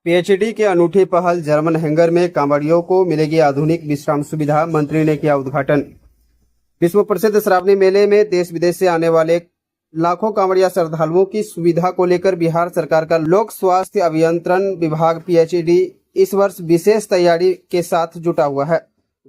PhD की अनूठी पहल जर्मन हैंगर में कांवड़ियों को मिलेगी आधुनिक विश्राम सुविधा। मंत्री ने किया उद्घाटन। विश्व प्रसिद्ध श्रावणी मेले में देश विदेश से आने वाले लाखों कांवड़िया श्रद्धालुओं की सुविधा को लेकर बिहार सरकार का लोक स्वास्थ्य अभियंत्रण विभाग पीएचडी इस वर्ष विशेष तैयारी के साथ जुटा हुआ है।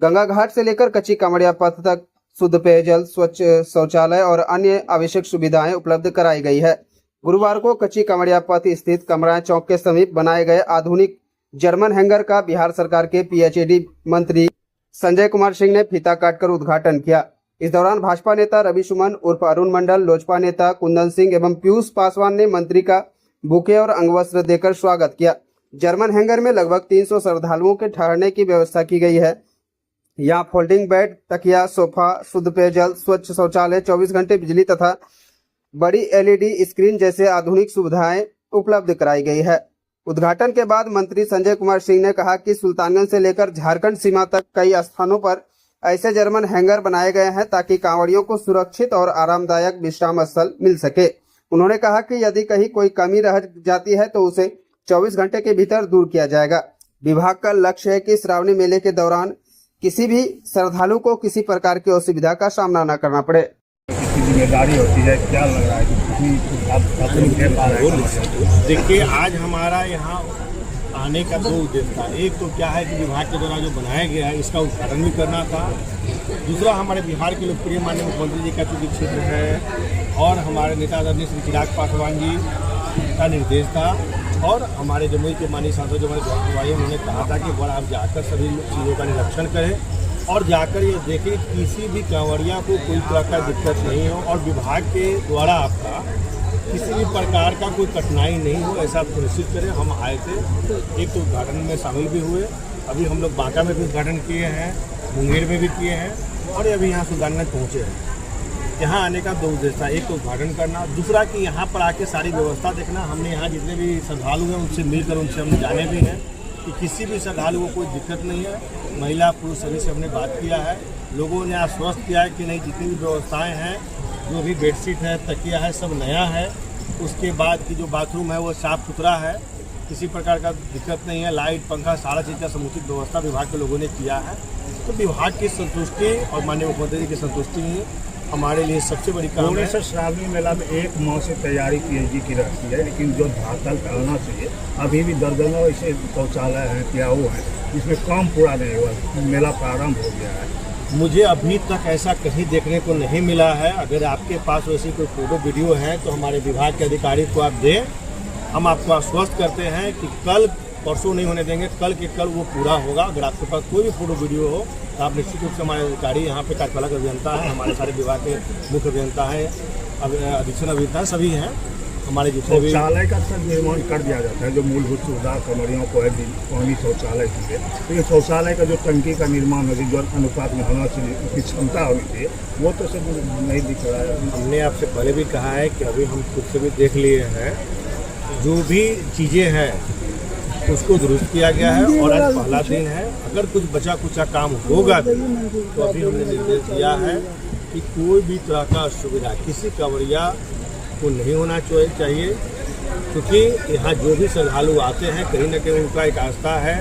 गंगा घाट से लेकर कच्ची कांवड़िया पथ तक शुद्ध पेयजल, स्वच्छ शौचालय और अन्य आवश्यक सुविधाएं उपलब्ध कराई गई है। गुरुवार को कच्ची कांवड़िया पथ स्थित कमरा चौक के समीप बनाए गए आधुनिक जर्मन हैंगर का बिहार सरकार के पीएचडी मंत्री संजय कुमार सिंह ने फीता काटकर उद्घाटन किया। इस दौरान भाजपा नेता रवि सुमन उर्फ अरुण मंडल, लोजपा नेता कुंदन सिंह एवं पीयूष पासवान ने मंत्री का बुके और अंगवस्त्र देकर स्वागत किया। जर्मन हैंगर में लगभग 300 श्रद्धालुओं के ठहरने की व्यवस्था की गई है। यहाँ फोल्डिंग बेड, तकिया, सोफा, शुद्ध पेयजल, स्वच्छ शौचालय, 24 घंटे बिजली तथा बड़ी एलईडी स्क्रीन जैसे आधुनिक सुविधाएं उपलब्ध कराई गई है। उद्घाटन के बाद मंत्री संजय कुमार सिंह ने कहा कि सुल्तानगंज से लेकर झारखंड सीमा तक कई स्थानों पर ऐसे जर्मन हैंगर बनाए गए हैं ताकि कांवड़ियों को सुरक्षित और आरामदायक विश्राम स्थल मिल सके। उन्होंने कहा कि यदि कहीं कोई कमी रह जाती है तो उसे 24 घंटे के भीतर दूर किया जाएगा। विभाग का लक्ष्य है कि श्रावणी मेले के दौरान किसी भी श्रद्धालु को किसी प्रकार की असुविधा का सामना न करना पड़े। जिम्मेदारी होती है, क्या लग रहा है कि देखिए, आज हमारा यहाँ आने का दो उद्देश्य था। एक तो क्या है कि विभाग के द्वारा जो बनाया गया है इसका उद्घाटन भी करना था। दूसरा, हमारे बिहार के लोकप्रिय माननीय मुख्यमंत्री जी का चूंकि क्षेत्र है और हमारे नेता आदरणीय श्री चिराग पासवान जी का निर्देश था और हमारे जमुई के माननीय सांसद जो हमारे भाई उन्होंने कहा था कि बड़ा आप जाकर सभी चीज़ों का निरीक्षण करें और जाकर ये देखें किसी भी कांवड़िया को कोई तरह का दिक्कत नहीं हो और विभाग के द्वारा आपका किसी भी प्रकार का कोई कठिनाई नहीं हो, ऐसा सुनिश्चित करें। हम आए थे, एक तो उद्घाटन में शामिल भी हुए, अभी हम लोग बांका में भी उद्घाटन किए हैं, मुंगेर में भी किए हैं और अभी यहाँ सुल्तानगंज पहुँचे हैं। यहाँ आने का दो उद्देश्य था, एक तो उद्घाटन करना, दूसरा कि यहाँ पर आके सारी व्यवस्था देखना। हमने यहाँ जितने भी श्रद्धालु हैं उनसे मिलकर उनसे हमने जाने भी हैं कि किसी भी श्रद्धालु को कोई दिक्कत नहीं है। महिला पुरुष सभी से हमने बात किया है। लोगों ने आश्वस्त किया है कि नहीं, जितनी भी व्यवस्थाएँ हैं, जो भी बेडशीट है, तकिया है, सब नया है। उसके बाद की जो बाथरूम है वो साफ़ सुथरा है, किसी प्रकार का दिक्कत नहीं है। लाइट, पंखा, सारा चीज़ का समुचित व्यवस्था विभाग के लोगों ने किया है। तो विभाग की संतुष्टि और माननीय मुख्यमंत्री जी की संतुष्टि ही हमारे लिए सबसे बड़ी काम है। श्रावणी मेला में 1 माह से तैयारी पीएचडी की रहती है, लेकिन जो धातल करना चाहिए अभी भी दर्जनों ऐसे शौचालय हैं, क्या वो है, इसमें काम पूरा नहीं हुआ। मेला प्रारंभ हो गया है। मुझे अभी तक ऐसा कहीं देखने को नहीं मिला है। अगर आपके पास वैसी कोई फोटो वीडियो है तो हमारे विभाग के अधिकारी को आप दें। हम आपको आश्वस्त करते हैं कि कल परसों नहीं होने देंगे, कल के कल वो पूरा होगा। अगर आपके पास कोई भी फोटो वीडियो हो तो आप निश्चित रूप से हमारे अधिकारी यहाँ पे कार्यपालक अभियंता है, हमारे सारे विभाग के मुख्य अभियंता है, अधीक्षण अभियंता सभी हैं हमारे जितने भी। शौचालय का सब निर्माण कर दिया जाता है, जो मूलभूत सुविधा कांवड़ियों को है, पानी शौचालय के लिए। तो ये शौचालय का जो टंकी का निर्माण है, जो अनुपात में होना चाहिए, उसकी क्षमता होनी चाहिए, वो तो सब नहीं दिख रहा है। हमने आपसे पहले भी कहा है कि अभी हम खुद से भी देख लिए हैं, जो भी चीज़ें हैं उसको दुरुस्त किया गया है और आज पहला दिन है। अगर कुछ बचा कुचा काम होगा भी तो अभी हमने निर्देश दिया है कि कोई भी तरह का असुविधा किसी कांवड़िया को नहीं होना चाहिए, क्योंकि यहाँ जो भी श्रद्धालु आते हैं कहीं ना कहीं उनका एक आस्था है,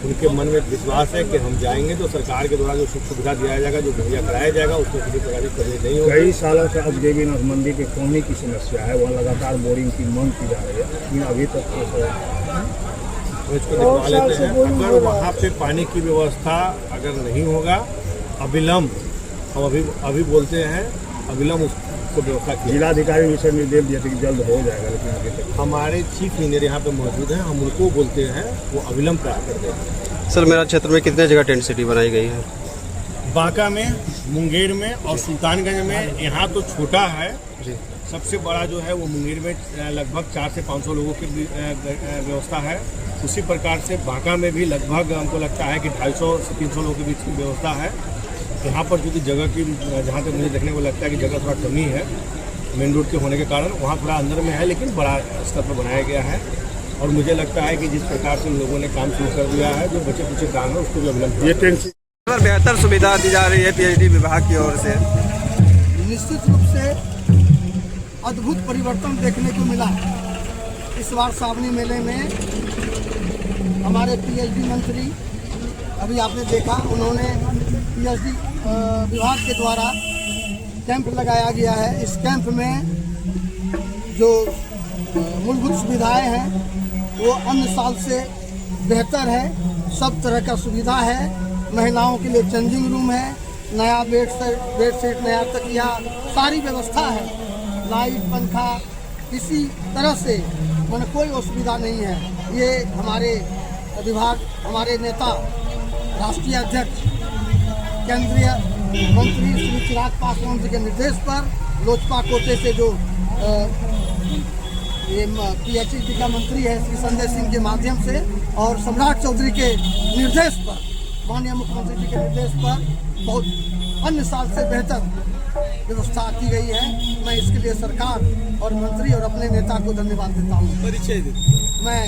उनके मन में विश्वास है कि हम जाएंगे तो सरकार के द्वारा जो सुख सुविधा दिया जाएगा, जो मुहैया कराया जाएगा, उसमें किसी प्रकार की कमी नहीं होगी। कई सालों से अब देवीनाथ मंदिर के पानी की समस्या है, वहाँ लगातार बोरिंग की मांग की जा रही है, लेकिन अभी तक इसको दिखवा लेते हैं। अगर वहाँ पे पानी की व्यवस्था अगर नहीं होगा, अविलंब, हम अभी बोलते हैं अविलंब उसको व्यवस्था की। जिलाधिकारी विषय निर्देश दिए थे कि जल्द हो जाएगा, लेकिन अभी तक हमारे चीफ इंजीनियर यहाँ पे मौजूद हैं, हम उनको बोलते हैं वो अविलंब करा कर दें। सर, मेरा क्षेत्र में कितने जगह टेंट सिटी बनाई गई है? बांका में, मुंगेर में और सुल्तानगंज में। यहाँ तो छोटा है जी, सबसे बड़ा जो है वो मुंगेर में लगभग 400 से 500 लोगों की व्यवस्था है। उसी प्रकार से बांका में भी लगभग हमको लगता है कि 250 से 300 लोगों के बीच की व्यवस्था है। यहाँ पर क्योंकि जगह की, जहाँ तक मुझे देखने को लगता है कि जगह थोड़ा कमी है मेन रोड के होने के कारण, वहाँ थोड़ा अंदर में है, लेकिन बड़ा स्तर पर बनाया गया है। और मुझे लगता है कि जिस प्रकार से लोगों ने काम शुरू कर दिया है, जो बचे कुछ काम है उसको भी अवलंबन, ये टेंट बेहतर सुविधा दी जा रही है पीएचडी विभाग की ओर से। निश्चित रूप से अद्भुत परिवर्तन देखने को मिला। इस बार श्रावणी मेले में हमारे पीएचडी मंत्री अभी आपने देखा, उन्होंने पीएचडी विभाग के द्वारा कैंप लगाया गया है। इस कैंप में जो मूलभूत सुविधाएं हैं वो अन्य साल से बेहतर है। सब तरह का सुविधा है। महिलाओं के लिए चेंजिंग रूम है, नया बेडशीट, नया तकिया, सारी व्यवस्था है। लाइट, पंखा, किसी तरह से मैंने कोई असुविधा नहीं है। ये हमारे विभाग, हमारे नेता, राष्ट्रीय अध्यक्ष, केंद्रीय मंत्री श्री चिराग पासवान जी के निर्देश पर लोजपा कोटे से जो ये पीएचडी का मंत्री है श्री संजय सिंह के माध्यम से और सम्राट चौधरी के निर्देश पर, माननीय मुख्यमंत्री जी के निर्देश पर बहुत अन्य साल से बेहतर व्यवस्था की गई है। मैं इसके लिए सरकार और मंत्री और अपने नेता को धन्यवाद देता हूँ। मैं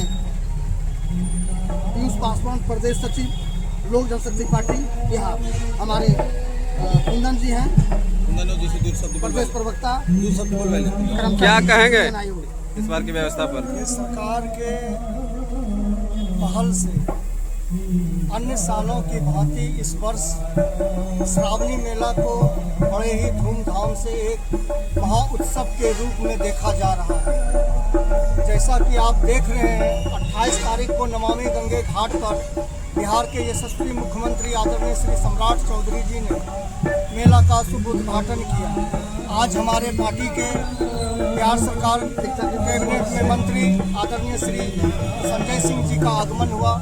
पीयूष पासवान, प्रदेश सचिव, लोक जनशक्ति पार्टी बिहार। हमारे कुंदन जी हैं, प्रदेश प्रवक्ता। क्या कहेंगे इस बार की व्यवस्था पर? ये सरकार के पहल से अन्य सालों की भांति इस वर्ष श्रावणी मेला को बड़े ही धूमधाम से एक महाउत्सव के रूप में देखा जा रहा है। जैसा कि आप देख रहे हैं, 28 तारीख को नमामि गंगे घाट पर बिहार के यशस्वी मुख्यमंत्री आदरणीय श्री सम्राट चौधरी जी ने मेला का शुभ उद्घाटन किया। आज हमारे पार्टी के बिहार सरकार कैबिनेट में मंत्री आदरणीय श्री संजय सिंह जी का आगमन हुआ।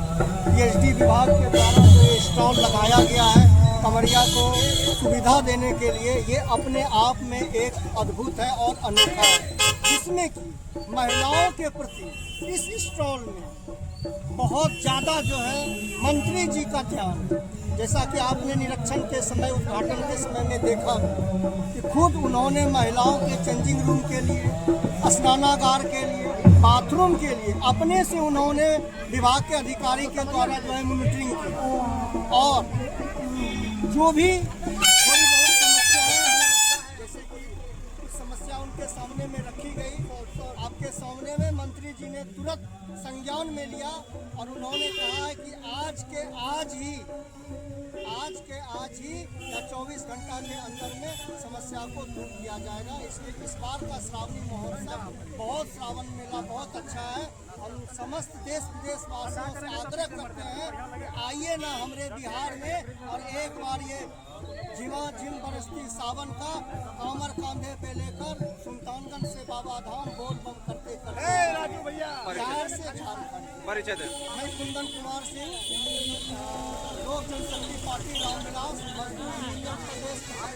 पीएचडी विभाग के द्वारा जो ये स्टॉल लगाया गया है कमरिया को सुविधा देने के लिए, ये अपने आप में एक अद्भुत है और अनोखा है, जिसमें कि महिलाओं के प्रति इस स्टॉल में बहुत ज़्यादा जो है मंत्री जी का ध्यान है। जैसा कि आपने निरीक्षण के समय, उद्घाटन के समय में देखा कि खुद उन्होंने महिलाओं के चेंजिंग रूम के लिए, स्नानागार के लिए, बाथरूम के लिए अपने से उन्होंने विभाग के अधिकारी के द्वारा जो है मॉनिटरिंग की और जो भी थोड़ी बहुत समस्याएं हैं, जैसे कि कुछ समस्या उनके सामने में रखी गई, आपके सामने में मंत्री जी ने तुरंत संज्ञान में लिया और उन्होंने कहा है कि आज के आज ही या 24 घंटा के अंदर में समस्या को दूर किया जाएगा। इसलिए इस बार का श्रावणी महोत्सव, श्रावण मेला बहुत अच्छा है। हम समस्त देश विदेश वासियों से आग्रह करते हैं कि आइए ना हमारे बिहार में और एक बार ये झिम बरसती सावन का कामर कांधे पे लेकर सुल्तानगंज से बाबा धाम बोल बम करते बिहार से झारखंड। मैं कुंदन कुमार सिंह, लोक जनशक्ति पार्टी रामविलास, मजदूर यूनियन प्रदेश बिहार।